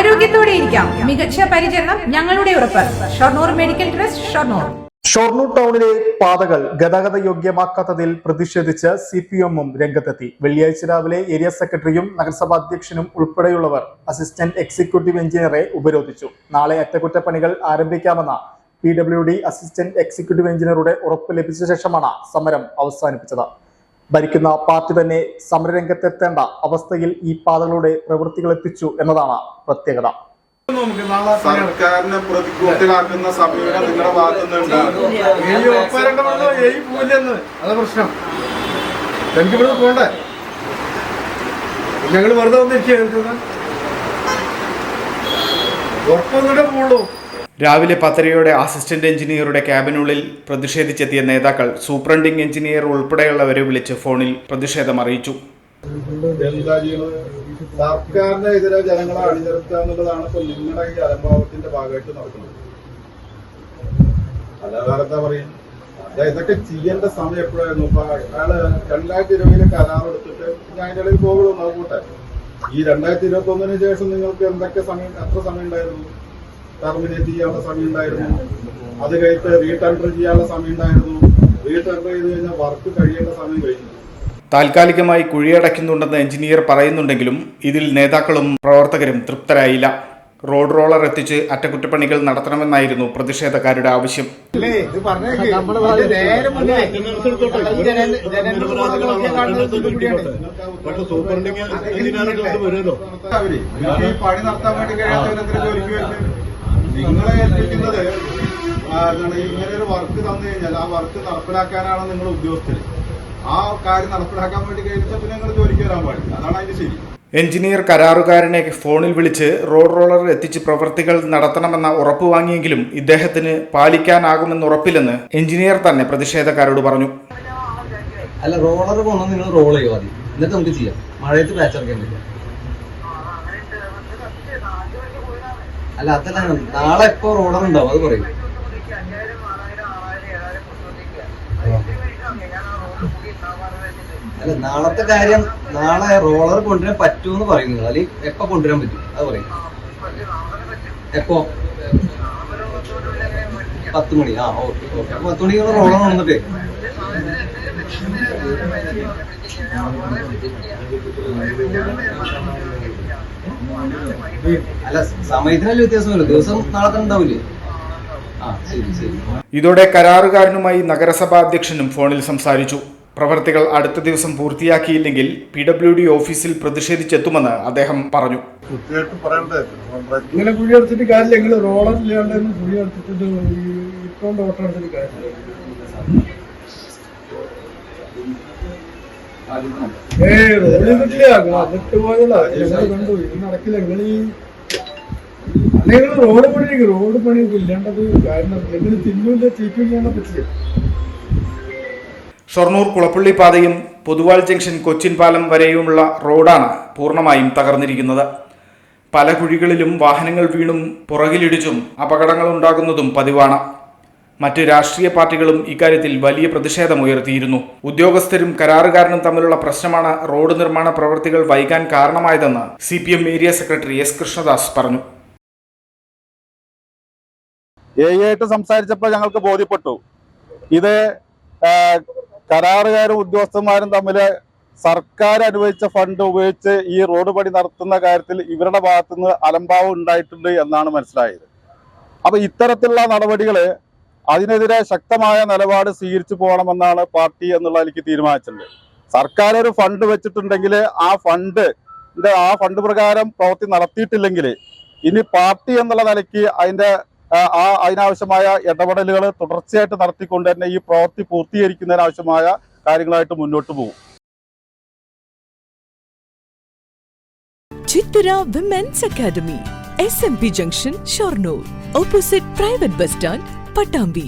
ആരോഗ്യത്തോടെ ഇരിക്കാം. മികച്ച പരിചരണം ഞങ്ങളുടെ ഉറപ്പ്. Shoranur medical trust, Shoranur. ഷൊർണൂർ ടൗണിലെ പാതകൾ ഗതാഗത യോഗ്യമാക്കാത്തതിൽ പ്രതിഷേധിച്ച് CPM-ഉം രംഗത്തെത്തി. വെള്ളിയാഴ്ച രാവിലെ ഏരിയ സെക്രട്ടറിയും നഗരസഭാ അധ്യക്ഷനും ഉൾപ്പെടെയുള്ളവർ അസിസ്റ്റന്റ് എക്സിക്യൂട്ടീവ് എഞ്ചിനീയറെ ഉപരോധിച്ചു. നാളെ അറ്റകുറ്റപ്പണികൾ ആരംഭിക്കാമെന്ന PWD അസിസ്റ്റന്റ് എക്സിക്യൂട്ടീവ് എഞ്ചിനീയറുടെ ഉറപ്പ് ലഭിച്ച ശേഷമാണ് സമരം അവസാനിപ്പിച്ചത്. ഭരിക്കുന്ന പാർട്ടി തന്നെ സമരരംഗത്തെത്തേണ്ട അവസ്ഥയിൽ ഈ പാതകളുടെ പ്രവൃത്തികൾ എത്തിച്ചു എന്നതാണ് പ്രത്യേകത. സർക്കാരിനെ പ്രതികൂട്ടിലാക്കുന്ന സമീപനം നിങ്ങളുടെ ഭാഗത്തുനിന്നുണ്ട്. അതാ പ്രശ്നം. എനിക്ക് ഇവിടെ പോണ്ടേ? ഞങ്ങൾ വെറുതെ വന്നിരിക്കുക ഉറപ്പൊന്നിട്ടേ പോകുള്ളൂ. രാവിലെ 10:30 അസിസ്റ്റന്റ് എഞ്ചിനീയറുടെ ക്യാബിനുള്ളിൽ പ്രതിഷേധിച്ചെത്തിയ നേതാക്കൾ സൂപ്രണ്ടിംഗ് എഞ്ചിനീയർ ഉൾപ്പെടെയുള്ളവരെ വിളിച്ച് ഫോണിൽ പ്രതിഷേധം അറിയിച്ചു. എന്താ ചെയ്യുന്നത്? സർക്കാരിനെതിരെ ജനങ്ങളെ അണിനിരത്തുക എന്നുള്ളതാണ് ഇപ്പൊ നിങ്ങളുടെ ഈ അലംഭാവത്തിന്റെ ഭാഗമായിട്ട് നടക്കുന്നത്. അല്ലാതെ പറയും ഇതൊക്കെ ചെയ്യേണ്ട സമയം എപ്പോഴായിരുന്നു? ഇപ്പൊ അയാള് 2020 കരാറെടുത്തിട്ട് ഞാൻ അതിന്റെ ഇടയിൽ പോകുള്ളൂ നോക്കൂട്ടെ. ഈ 2021 ശേഷം നിങ്ങൾക്ക് എന്തൊക്കെ സമയം, എത്ര സമയം ഉണ്ടായിരുന്നു? ടെർമിനേറ്റ് ചെയ്യാനുള്ള സമയം ഉണ്ടായിരുന്നു. അത് കഴിഞ്ഞിട്ട് റീടെൻഡർ ചെയ്യാനുള്ള സമയം ഉണ്ടായിരുന്നു. റീടെൻഡർ ചെയ്ത് കഴിഞ്ഞാൽ വർക്ക് കഴിയേണ്ട സമയം കഴിഞ്ഞു. താൽക്കാലികമായി കുഴിയടയ്ക്കുന്നുണ്ടെന്ന് എഞ്ചിനീയർ പറയുന്നുണ്ടെങ്കിലും ഇതിൽ നേതാക്കളും പ്രവർത്തകരും തൃപ്തരായില്ല. റോഡ് റോളർ എത്തിച്ച് അറ്റകുറ്റപ്പണികൾ നടത്തണമെന്നായിരുന്നു പ്രതിഷേധക്കാരുടെ ആവശ്യം. പണി നടത്താൻ വേണ്ടി നിങ്ങളെ ഏൽപ്പിക്കുന്നത് ഇങ്ങനെ ഒരു വർക്ക് തന്നു കഴിഞ്ഞാൽ ആ വർക്ക് നടപ്പിലാക്കാനാണ് നിങ്ങളുടെ ഉദ്യോഗസ്ഥർ. ആ കാര്യം നടപ്പിലാക്കാൻ വേണ്ടി കഴിഞ്ഞാൽ പിന്നെ നിങ്ങൾ ജോലിക്ക് വരാൻ പാടില്ല. അതാണ് അതിന്റെ ശരി. എഞ്ചിനീയർ കരാറുകാരനെ ഫോണിൽ വിളിച്ച് റോഡ് റോളർ എത്തിച്ച് പ്രവൃത്തികൾ നടത്തണമെന്ന ഉറപ്പ് വാങ്ങിയെങ്കിലും ഇദ്ദേഹത്തിന് പാലിക്കാനാകുമെന്ന് ഉറപ്പില്ലെന്ന് എഞ്ചിനീയർ തന്നെ പ്രതിഷേധക്കാരോട് പറഞ്ഞു. അല്ല, റോളർ കൊണ്ടു നിങ്ങൾ റോൾ ചെയ്യുക മതി, എന്നിട്ട് നമുക്ക് ചെയ്യാം. മഴയത്ത് പാച്ചറക്കാൻ പറ്റില്ല. അല്ല, അതല്ല, നാളെ എപ്പോ റോളർ ഉണ്ടാവും അത് പറയും. അല്ല, നാളത്തെ കാര്യം നാളെ റോളർ കൊണ്ടുവരാൻ പറ്റൂന്ന് പറയുന്നു. അല്ലെങ്കിൽ എപ്പോ കൊണ്ടുവരാൻ പറ്റും അത് പറയും. എപ്പോ? 10 മണി. ആ, ഓക്കെ ഓക്കെ. 10 മണിക്ക് റോളർ കൊണ്ടുവന്നിട്ടേ. അല്ല, സമയത്തിനല്ല വ്യത്യാസമല്ലോ. ദിവസം നാളെ തന്നെ ഉണ്ടാവില്ലേ? ഇതോടെ കരാറുകാരനുമായി നഗരസഭാ അധ്യക്ഷനും ഫോണിൽ സംസാരിച്ചു. പ്രവർത്തികൾ അടുത്ത ദിവസം പൂർത്തിയാക്കിയില്ലെങ്കിൽ PWD ഓഫീസിൽ പ്രതിഷേധിച്ചെത്തുമെന്ന് അദ്ദേഹം പറഞ്ഞു. ഇങ്ങനെ കുഴി അടച്ചിട്ട് കാര്യമില്ല. എങ്ങനെ റോളർ ഇല്ലാണ്ട് കുഴി അടച്ചിട്ട് ഇപ്പം ഓട്ടം അടച്ചിട്ട് കാര്യമില്ല. റോഡിൽ കിട്ടില്ല, എന്നിട്ട് പോയതല്ല. ഞങ്ങൾ കണ്ടു, ഇത് നടക്കില്ല. നിങ്ങൾ റോഡ് പണിയൊക്കെ ഇല്ലാണ്ടത് കാരണം എങ്ങനെ തിന്നൂല്ല ചീറ്റില്ല പറ്റില്ല. ഷൊർണൂർ കുളപ്പള്ളി പാതയും പൊതുവാൾ ജംഗ്ഷൻ കൊച്ചിൻ പാലം വരെയുമുള്ള റോഡാണ് പൂർണ്ണമായും തകർന്നിരിക്കുന്നത്. പല കുഴികളിലും വാഹനങ്ങൾ വീണും പുറകിലിടിച്ചും അപകടങ്ങൾ ഉണ്ടാകുന്നതും പതിവാണ്. മറ്റ് രാഷ്ട്രീയ പാർട്ടികളും ഇക്കാര്യത്തിൽ വലിയ പ്രതിഷേധമുയർത്തിയിരുന്നു. ഉദ്യോഗസ്ഥരും കരാറുകാരനും തമ്മിലുള്ള പ്രശ്നമാണ് റോഡ് നിർമ്മാണ പ്രവൃത്തികൾ വൈകാൻ കാരണമായതെന്ന് CPM area secretary S. Krishnadas പറഞ്ഞു. ആയിട്ട് സംസാരിച്ചപ്പോൾ ഞങ്ങൾക്ക് ബോധ്യപ്പെട്ടു, ഇത് കരാറുകാരും ഉദ്യോഗസ്ഥന്മാരും തമ്മിൽ സർക്കാർ അനുവദിച്ച ഫണ്ട് ഉപയോഗിച്ച് ഈ റോഡ് പണി നടത്തുന്ന കാര്യത്തിൽ ഇവരുടെ ഭാഗത്തുനിന്ന് അലംഭാവം ഉണ്ടായിട്ടുണ്ട് എന്നാണ് മനസ്സിലായത്. അപ്പൊ ഇത്തരത്തിലുള്ള നടപടികള് അതിനെതിരെ ശക്തമായ നിലപാട് സ്വീകരിച്ചു പോകണമെന്നാണ് പാർട്ടി എന്നുള്ള എനിക്ക് തീരുമാനിച്ചിട്ടുണ്ട്. സർക്കാർ ഒരു ഫണ്ട് വെച്ചിട്ടുണ്ടെങ്കിൽ ആ ഫണ്ട് പ്രകാരം പ്രവൃത്തി നടത്തിയിട്ടില്ലെങ്കിൽ ഇനി പാർട്ടി എന്നുള്ള നിലയ്ക്ക് അതിനാവശ്യമായ ഇടപെടലുകൾ തുടർച്ചയായിട്ട് നടത്തിക്കൊണ്ട് തന്നെ ഈ പ്രവൃത്തി പൂർത്തീകരിക്കുന്നതിനാവശ്യമായ കാര്യങ്ങളായിട്ട് മുന്നോട്ട് പോകും. Chithara women's academy, SMP junction, Shoranur, opposite private bus stand, Pattambi.